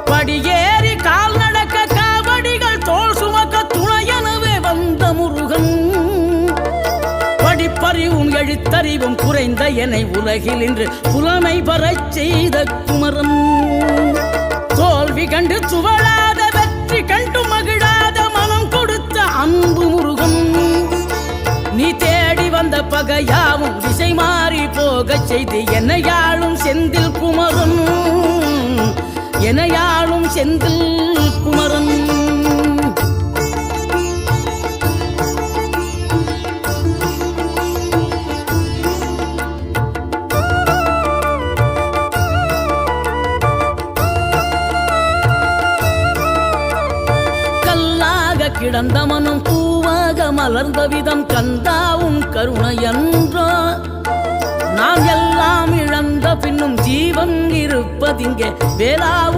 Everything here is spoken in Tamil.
படியேறி கால் நடக்க காவடிகள் தோல் சுமக்க துணையனவே வந்த முருகன். படிப்பறிவும் எழுத்தறிவும் குறைந்த என்னை உலகில் இன்று புலமை பெறச் செய்த குமரன். தோல்வி கண்டு துவளாத வெற்றி கண்டு மகிழாத மனம் கொடுத்த அன்பு முருகன். நீ தேடி வந்த பகையாவும் திசை மாறி போகச் செய்து என்னையாளும் செந்தில் குமரன். என்னையாளும் செந்தில் குமரன். கல்லாக கிடந்த மனம் பூவாக மலர்ந்த விதம் கந்தாவும் கருணையன்றோ. நாம் எல்லாம் இழந்த பின்னும் ஜீவன் இருப்பதிங்கே வேளாவும்